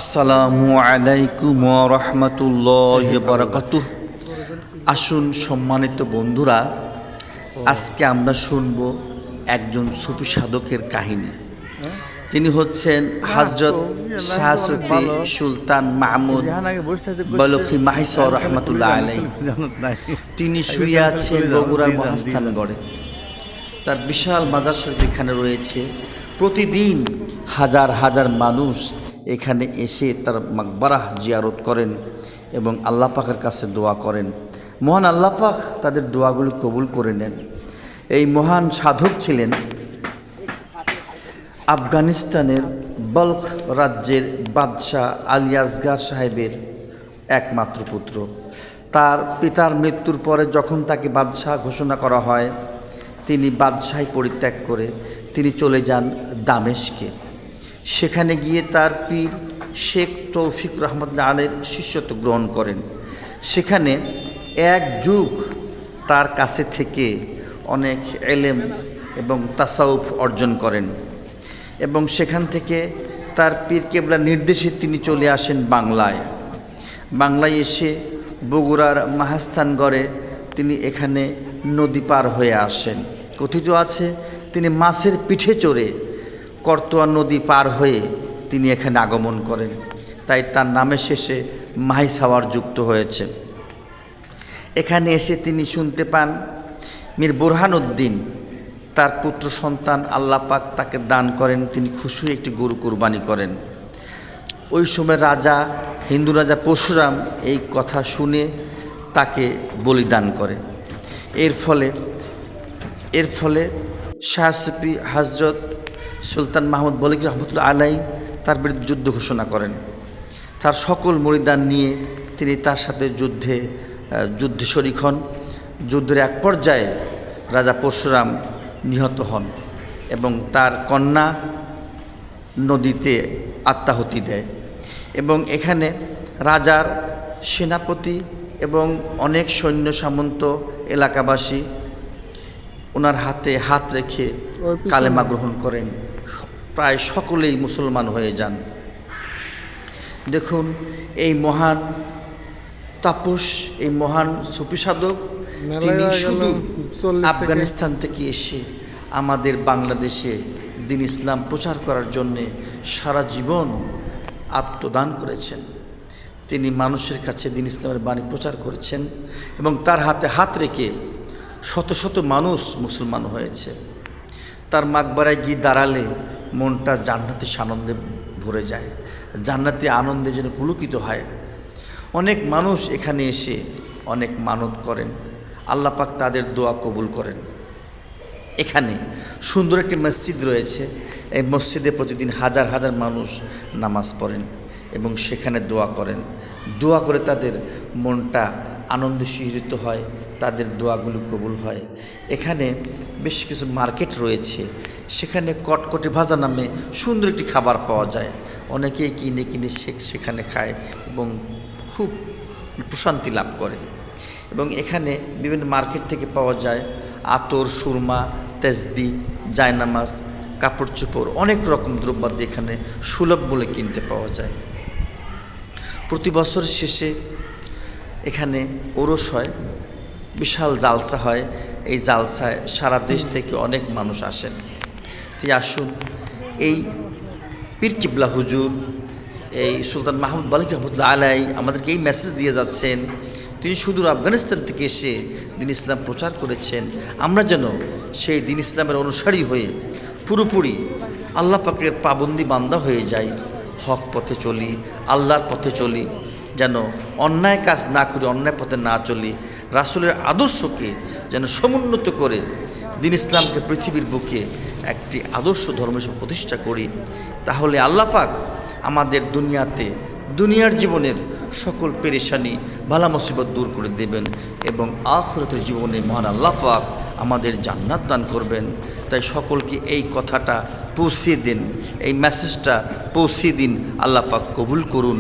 আসসালামু আলাইকুম ওয়া রাহমাতুল্লাহি ওয়া বারাকাতুহু। আসুন সম্মানিত বন্ধুরা, আজকে আমরা শুনব একজন সুফি সাধকের কাহিনী। তিনি হচ্ছেন হযরত শাহ সুফি সুলতান মাহমুদ বলখি মাহিসা রাহমাতুল্লাহ আলাইহি। তিনি শুয়ে আছেন বগুড়ার মহাস্থানগড়ে। তার বিশাল মাজার শরীফ এখানে রয়েছে। প্রতিদিন হাজার হাজার মানুষ এখানে এসে তার মাকবারাহ জিয়ারত করেন এবং আল্লাহ পাকের কাছে দোয়া করেন। মহান আল্লাহ পাক তাদের দোয়াগুলো কবুল করে নেন। এই মহান সাধক ছিলেন আফগানিস্তানের বলখ রাজ্যের বাদশাহ আলী আসগার সাহেবের একমাত্র পুত্র। তার পিতার মৃত্যুর পরে যখন তাকে বাদশাহ ঘোষণা করা হয়, তিনি বাদশাহী পরিত্যাগ করে তিনি চলে যান দামেস্কে। সেখানে গিয়ে তার পীর শেখ তৌফিক রহমতুল্লাহ আলাইহির শিষ্যত্ব গ্রহণ করেন। সেখানে এক যুগ তার কাছে থেকে অনেক এলেম এবং তাসাউফ অর্জন করেন এবং সেখান থেকে তার পীর কেবলার নির্দেশে তিনি চলে আসেন বাংলায় এসে বগুড়ার মহাস্থানগড়ে তিনি এখানে নদী পার হয়ে আসেন। কথিত আছে তিনি মাছের পিঠে চড়ে করতোয়া নদী পার হয়ে তিনি এখানে আগমন করেন, তাই তার নামের শেষে মাহিসাওয়ার যুক্ত হয়েছে। এখানে এসে তিনি শুনতে পান মীর বুরহানুদ্দিন তার পুত্র সন্তান আল্লাহ পাক তাকে দান করেন, তিনি খুশি হয়ে একটি গরু কুরবানি করেন। ওই সময় হিন্দু রাজা পরশুরাম এই কথা শুনে তাকে বলিদান করে। এর ফলে শাহ সুফি হযরত সুলতান মাহমুদ বলখি রহমতুল্লাহ আলাইহি তার বিরুদ্ধে যুদ্ধ ঘোষণা করেন। তার সকল মুরিদান নিয়ে তিনি তার সাথে যুদ্ধে শরিক হন। যুদ্ধের এক পর্যায়ে রাজা পরশুরাম নিহত হন এবং তার কন্যা নদীতে আত্মাহুতি দেয় এবং এখানে রাজার সেনাপতি এবং অনেক সৈন্য সামন্ত এলাকাবাসী ওনার হাতে হাত রেখে কালেমা গ্রহণ করেন। প্রায় সকলেই মুসলমান হয়ে যান। দেখুন, এই মহান তাপস, এই মহান সুফি সাধক, তিনি শুধু আফগানিস্তান থেকে এসে আমাদের বাংলাদেশে দ্বীন ইসলাম প্রচার করার জন্যে সারা জীবন আত্মদান করেছেন। তিনি মানুষের কাছে দ্বীন ইসলামের বাণী প্রচার করেছেন এবং তার হাতে হাত রেখে শত শত মানুষ মুসলমান হয়েছে। তার মাকবারায় গিয়ে দাঁড়ালে মনটা জান্নাতি আনন্দে ভরে যায়, জান্নাতি আনন্দে যেন পুলকিত হয়। অনেক মানুষ এখানে এসে অনেক মানত করেন, আল্লাহ পাক তাদের দোয়া কবুল করেন। এখানে সুন্দর একটি মসজিদ রয়েছে। এই মসজিদে প্রতিদিন হাজার হাজার মানুষ নামাজ পড়েন এবং সেখানে দোয়া করেন। দোয়া করে তাদের মনটা আনন্দ শিহরিত হয়, তাদের দোয়াগুলো কবুল হয়। এখানে বেশ কিছু মার্কেট রয়েছে, সেখানে কটকটি ভাজা নামে সুন্দর একটি খাবার পাওয়া যায়। অনেকেই কিনে সেখানে খায় এবং খুব প্রশান্তি লাভ করে। এবং এখানে বিভিন্ন মার্কেট থেকে পাওয়া যায় আতর, সুরমা, তেসবি, জায়নামাজ, কাপড় চোপড়, অনেক রকম দ্রব্যাদি এখানে সুলভ মূল্যে কিনতে পাওয়া যায়। প্রতি বছরের শেষে এখানে ওরস হয়, বিশাল জালসা হয়। এই জালসায় সারা দেশ থেকে অনেক মানুষ আসেন। তাই আসুন, এই পীর কিবলা হুজুর এই সুলতান মাহমুদ বলখি রহমতুল্লাহ আলাইহি আমাদেরকে এই মেসেজ দিয়ে যাচ্ছেন, তিনি সুদূর আফগানিস্তান থেকে এসে দ্বীন ইসলাম প্রচার করেছেন। আমরা যেন সেই দ্বীন ইসলামের অনুসারী হয়ে পুরোপুরি আল্লাহ পাকের পাবন্দি বান্দা হয়ে যাই, হক পথে চলি, আল্লাহর পথে চলি, যেন অন্যায় কাজ না করি, অন্যায় পথে না চলি, রাসূলের আদর্শকে যেন সমুন্নত করে দ্বীন ইসলামকে পৃথিবীর বুকে একটি আদর্শ ধর্ম হিসেবে প্রতিষ্ঠা করি। তাহলে আল্লাহ পাক আমাদের দুনিয়ার জীবনের সকল পেরেশানি, বালা মুসিবত দূর করে দেবেন এবং আখিরাতের জীবনে মহান আল্লাহ পাক আমাদের জান্নাত দান করবেন। তাই সকলকে এই কথাটা পৌঁছিয়ে দিন, এই মেসেজটা পৌঁছিয়ে দিন। আল্লাহ পাক কবুল করুন।